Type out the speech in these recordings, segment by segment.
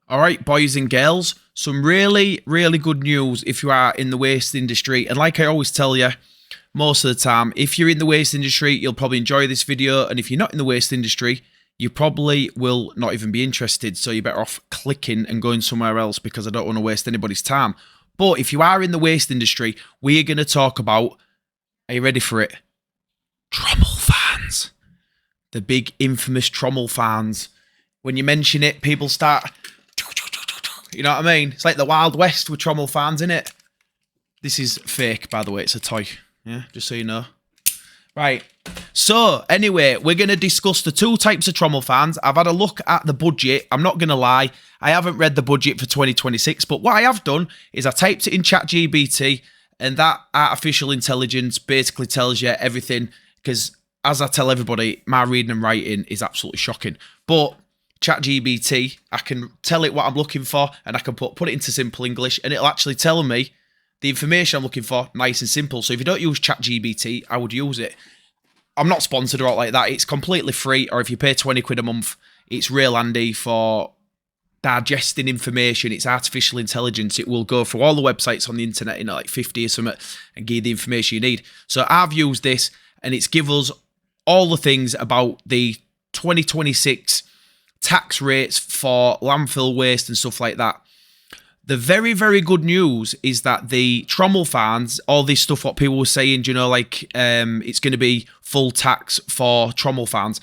All right, boys and girls, some really, really good news if you are in the waste industry. And like I always tell you, most of the time, if you're in the waste industry, you'll probably enjoy this video. And if you're not in the waste industry, you probably will not even be interested. So you're better off clicking and going somewhere else because I don't want to waste anybody's time. But if you are in the waste industry, we are going to talk about, are you ready for it? Trommel fans. The big infamous Trommel fans. When you mention it, people start... You know what I mean? It's like the Wild West with Trommel fans, innit? This is fake, by the way. It's a toy. Yeah, just so you know. Right. So, anyway, we're going to discuss the two types of Trommel fans. I've had a look at the budget. I'm not going to lie. I haven't read the budget for 2026. But what I have done is I typed it in ChatGPT. And that artificial intelligence basically tells you everything. Because, as I tell everybody, my reading and writing is absolutely shocking. But... ChatGPT, I can tell it what I'm looking for and I can put it into simple English and it'll actually tell me the information I'm looking for nice and simple. So if you don't use ChatGPT, I would use it. I'm not sponsored or like that. It's completely free, or if you pay 20 quid a month, it's real handy for digesting information. It's artificial intelligence. It will go through all the websites on the internet, like 50 or something, and give you the information you need. So I've used this and it's give us all the things about the 2026 tax rates for landfill waste and stuff like that. The very, very good news is that the Trommel fans, all this stuff what people were saying, you know, like it's going to be full tax for Trommel fans.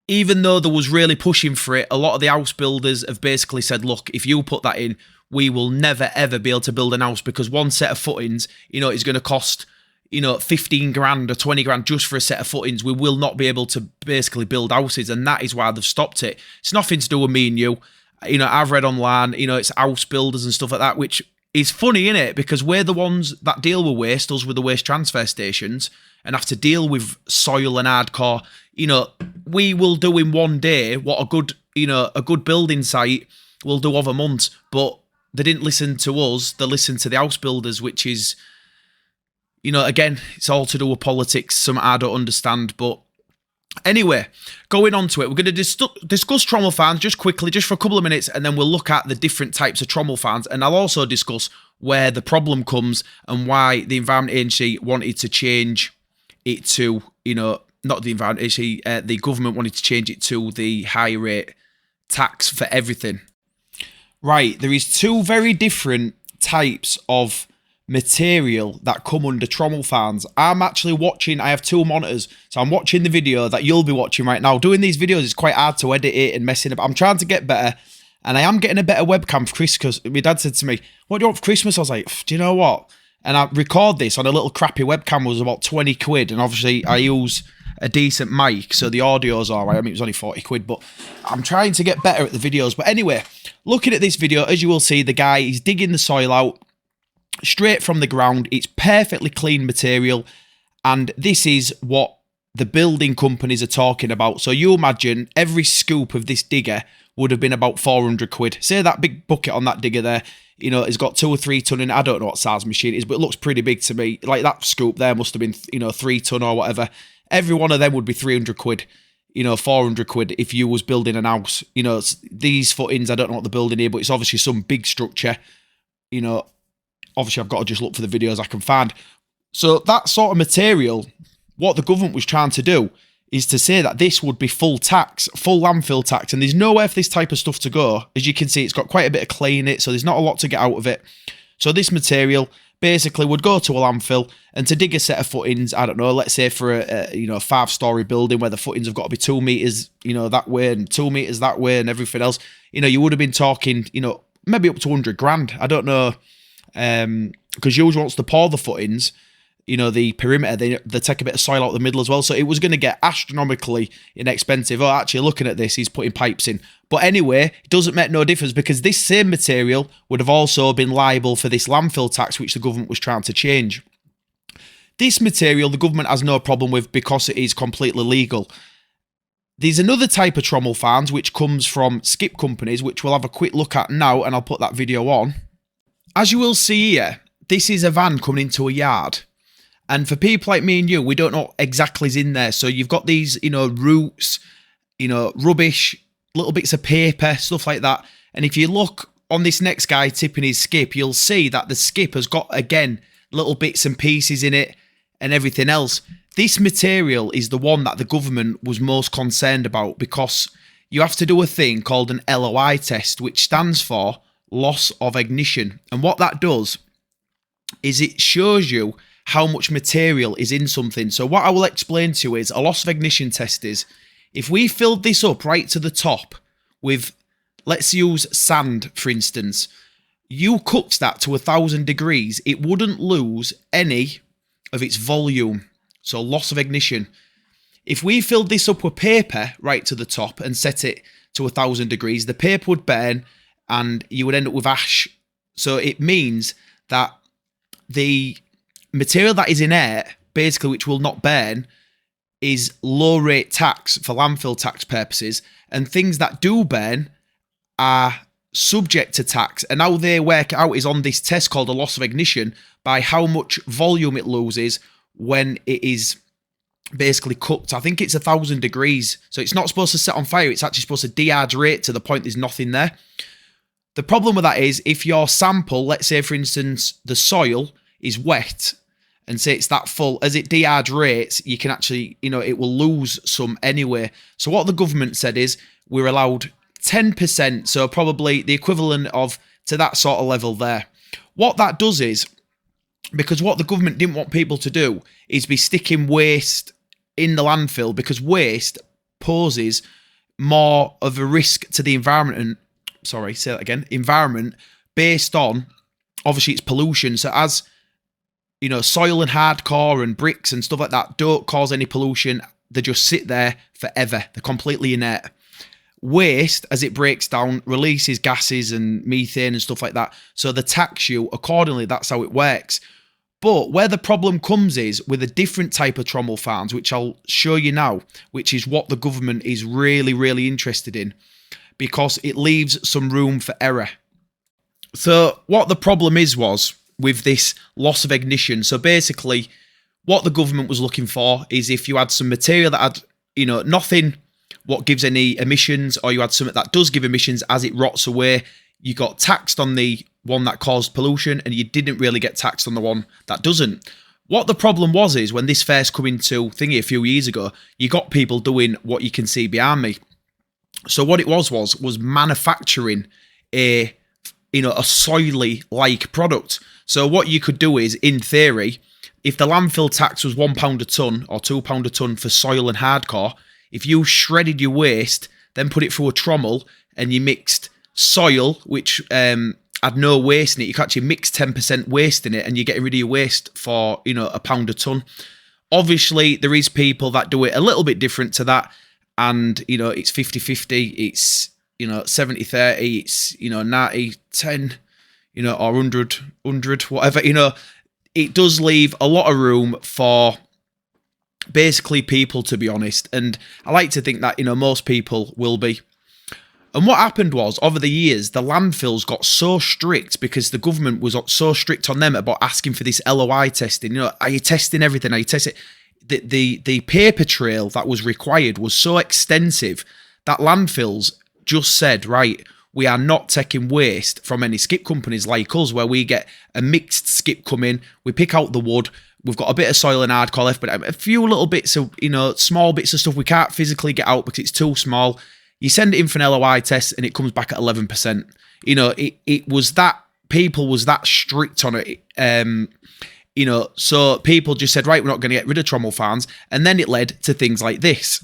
Even though there was really pushing for it, a lot of the house builders have basically said, look, if you put that in, we will never, ever be able to build an house because one set of footings, you know, is going to cost... 15 grand or 20 grand just for a set of footings. We will not be able to basically build houses, and that is why they've stopped it. It's nothing to do with me and you. I've read online, it's house builders and stuff like that, which is funny, innit? Because we're the ones that deal with waste, us with the waste transfer stations, and have to deal with soil and hardcore. We will do in one day what a good building site will do over months, but they didn't listen to us, they listened to the house builders, which is... again, it's all to do with politics, some I don't understand, but anyway, going on to it, we're going to discuss Trommel fans just quickly, just for a couple of minutes, and then we'll look at the different types of Trommel fans, and I'll also discuss where the problem comes and why the Environment Agency wanted to change it to, not the Environment Agency, the government wanted to change it to the high rate tax for everything. Right, there is two very different types of material that come under Trommel fans. I'm actually watching, I have two monitors, so I'm watching the video that you'll be watching right now. Doing these videos is quite hard to edit it and messing up. I'm trying to get better, and I am getting a better webcam for Christmas, because my dad said to me, what do you want for Christmas? I was like, do you know what? And I record this on a little crappy webcam, was about 20 quid, and obviously I use a decent mic, so the audio's alright. I mean, it was only 40 quid, but I'm trying to get better at the videos. But anyway, looking at this video, as you will see, the guy is digging the soil out straight from the ground. It's perfectly clean material, and this is what the building companies are talking about. So you imagine every scoop of this digger would have been about 400 quid. Say that big bucket on that digger there, it's got 2 or 3 ton in it. I don't know what size machine it is, but it looks pretty big to me. Like that scoop there must have been 3 ton or whatever. Every one of them would be 300 quid, 400 quid if you was building an house. These footings, I don't know what they're building here, but it's obviously some big structure. Obviously, I've got to just look for the videos I can find. So that sort of material, what the government was trying to do is to say that this would be full tax, full landfill tax, and there's nowhere for this type of stuff to go. As you can see, it's got quite a bit of clay in it, so there's not a lot to get out of it. So this material basically would go to a landfill, and to dig a set of footings, I don't know, let's say for a 5-story building where the footings have got to be 2 meters, that way, and 2 meters that way, and everything else, you would have been talking, maybe up to 100 grand. I don't know. Because usually wants to pour the footings, the perimeter, they take a bit of soil out the middle as well. So it was going to get astronomically inexpensive. Oh, actually, looking at this, he's putting pipes in. But anyway, it doesn't make no difference because this same material would have also been liable for this landfill tax, which the government was trying to change. This material, the government has no problem with because it is completely legal. There's another type of Trommel fans, which comes from skip companies, which we'll have a quick look at now, and I'll put that video on. As you will see here, this is a van coming into a yard. And for people like me and you, we don't know what exactly is in there. So you've got these, roots, rubbish, little bits of paper, stuff like that. And if you look on this next guy tipping his skip, you'll see that the skip has got, again, little bits and pieces in it and everything else. This material is the one that the government was most concerned about, because you have to do a thing called an LOI test, which stands for loss of ignition. And what that does is it shows you how much material is in something. So what I will explain to you is a loss of ignition test is, if we filled this up right to the top with, let's use sand, for instance, you cooked that to 1,000 degrees, it wouldn't lose any of its volume. So loss of ignition. If we filled this up with paper right to the top and set it to 1,000 degrees, the paper would burn and you would end up with ash. So it means that the material that is inert, basically, which will not burn, is low rate tax for landfill tax purposes, and things that do burn are subject to tax. And how they work it out is on this test called a loss of ignition, by how much volume it loses when it is basically cooked. I think it's 1,000 degrees. So it's not supposed to set on fire. It's actually supposed to dehydrate to the point there's nothing there. The problem with that is, if your sample, let's say for instance, the soil is wet and say it's that full, as it dehydrates, you can actually, it will lose some anyway. So what the government said is, we're allowed 10%, so probably the equivalent of to that sort of level there. What that does is, because what the government didn't want people to do is be sticking waste in the landfill, because waste poses more of a risk to the environment, environment, based on, obviously, it's pollution. So as soil and hardcore and bricks and stuff like that don't cause any pollution, they just sit there forever. They're completely inert. Waste, as it breaks down, releases gases and methane and stuff like that. So they tax you accordingly. That's how it works. But where the problem comes is with a different type of trommel farms, which I'll show you now, which is what the government is really, really interested in, because it leaves some room for error. So what the problem was with this loss of ignition. So basically, what the government was looking for is, if you had some material that had, nothing what gives any emissions, or you had something that does give emissions, as it rots away, you got taxed on the one that caused pollution, and you didn't really get taxed on the one that doesn't. What the problem is, when this first come into thingy a few years ago, you got people doing what you can see behind me. So what it was manufacturing a soily like product. So what you could do is, in theory, if the landfill tax was £1 a tonne or £2 a tonne for soil and hardcore, if you shredded your waste, then put it through a trommel, and you mixed soil, which had no waste in it, you can actually mix 10% waste in it, and you're getting rid of your waste for, £1 a tonne. Obviously, there is people that do it a little bit different to that, and, it's 50-50, it's, 70-30, it's, 90-10, or 100, whatever, it does leave a lot of room for basically people, to be honest. And I like to think that, most people will be. And what happened was, over the years, the landfills got so strict, because the government was so strict on them about asking for this LOI testing. Are you testing everything? Are you testing? The paper trail that was required was so extensive that landfills just said, right, we are not taking waste from any skip companies like us, where we get a mixed skip come in, we pick out the wood, we've got a bit of soil and hardcore left, but a few little bits of, small bits of stuff we can't physically get out because it's too small. You send it in for an LOI test and it comes back at 11%. It was that, people was that strict on it. So people just said, right, we're not going to get rid of trommel farms. And then it led to things like this.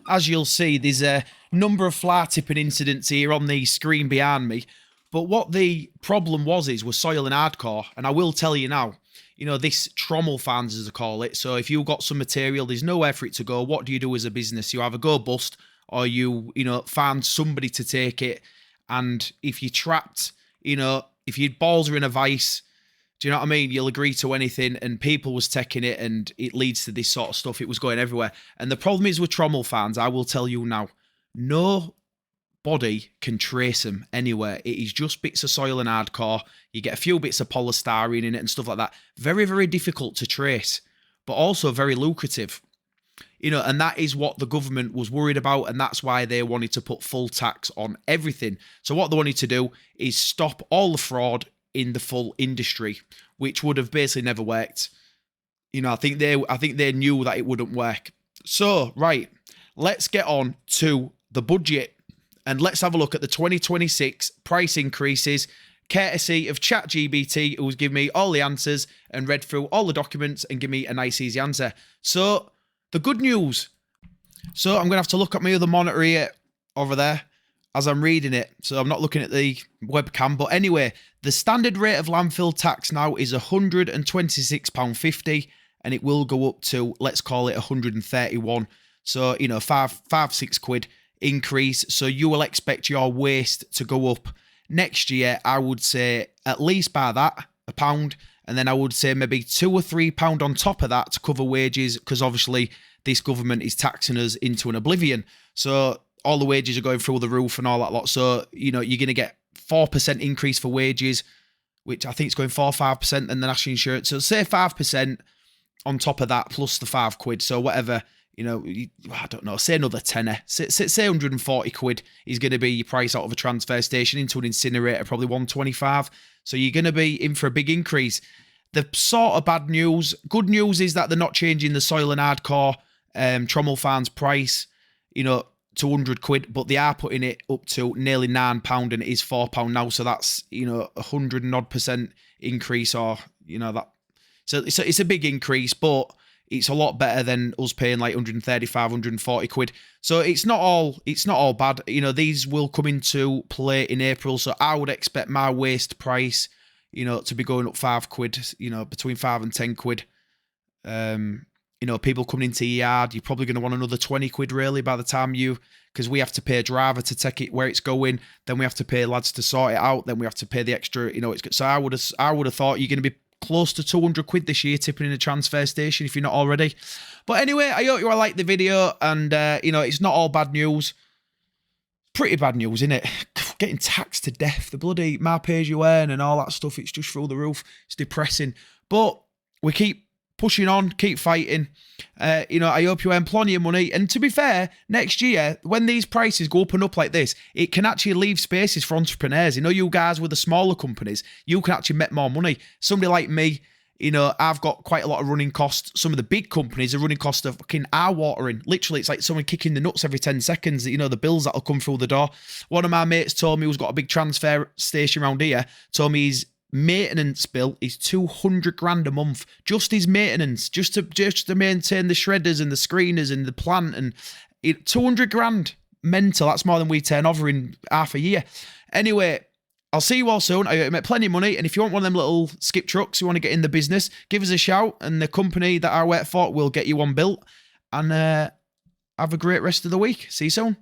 As you'll see, there's a number of flour tipping incidents here on the screen behind me. But what the problem was soil and hardcore. And I will tell you now, this trommel fans, as I call it. So if you've got some material, there's nowhere for it to go. What do you do as a business? You either go bust, or you find somebody to take it. And if you're trapped, if your balls are in a vice, do you know what I mean? You'll agree to anything, and people was taking it, and it leads to this sort of stuff. It was going everywhere. And the problem is with trommel fans, I will tell you now, nobody can trace them anywhere. It is just bits of soil and hardcore. You get a few bits of polystyrene in it and stuff like that. Very, very difficult to trace, but also very lucrative. You know, and that is what the government was worried about, and that's why they wanted to put full tax on everything. So what they wanted to do is stop all the fraud in the full industry, which would have basically never worked. You know, I think they knew that it wouldn't work. So, right, let's get on to the budget and let's have a look at the 2026 price increases, courtesy of ChatGPT, who's given me all the answers and read through all the documents and give me a nice easy answer. So, the good news. So, I'm going to have to look at my other monitor here over there as I'm reading it. So, I'm not looking at the webcam. But anyway, the standard rate of landfill tax now is £126.50 and it will go up to, let's call it 131. So, you know, 6 quid increase. So, you will expect your waste to go up next year. I would say at least by that, £1. And then I would say maybe £2 or £3 on top of that to cover wages, because obviously this government is taxing us into an oblivion. So all the wages are going through the roof and all that lot. So, you know, you're going to get 4% increase for wages, which I think is going 4 or 5%, and the national insurance. So say 5% on top of that plus the 5 quid. So whatever, you know, I don't know, say another tenner. Say 140 quid is going to be your price out of a transfer station into an incinerator, probably 125. So you're going to be in for a big increase. The sort of bad news, good news is that they're not changing the soil and hardcore Trommel farms price, you know, to 100 quid, but they are putting it up to nearly £9 and it is £4 now. So that's, you know, 100 and odd % increase, or, you know, that. So it's a big increase, but it's a lot better than us paying like 135, 140 quid. So it's not all bad. You know, these will come into play in April. So I would expect my waste price, you know, to be going up 5 quid, you know, between 5 and 10 quid. You know, people coming into your yard, you're probably going to want another 20 quid really by the time because we have to pay a driver to take it where it's going. Then we have to pay lads to sort it out. Then we have to pay the extra, you know, so I would have thought you're going to be close to 200 quid this year tipping in a transfer station if you're not already. But anyway, I hope you all like the video, and you know, it's not all bad news. Pretty bad news, isn't it? Getting taxed to death, the bloody my pay as you earn and all that stuff, it's just through the roof. It's depressing, but we keep pushing on, keep fighting. You know, I hope you earn plenty of money. And to be fair, next year, when these prices go up and up like this, it can actually leave spaces for entrepreneurs. You know, you guys with the smaller companies, you can actually make more money. Somebody like me, you know, I've got quite a lot of running costs. Some of the big companies are running costs of fucking eye watering. Literally, it's like someone kicking the nuts every 10 seconds. You know, the bills that'll come through the door. One of my mates told me, who's got a big transfer station around here, told me his maintenance bill is 200 grand a month. Just his maintenance, just to maintain the shredders and the screeners and the plant, and 200 grand. Mental. That's more than we turn over in half a year. Anyway, I'll see you all soon. I make plenty of money, and if you want one of them little skip trucks, you want to get in the business, give us a shout, and the company that I work for will get you one built. And have a great rest of the week. See you soon.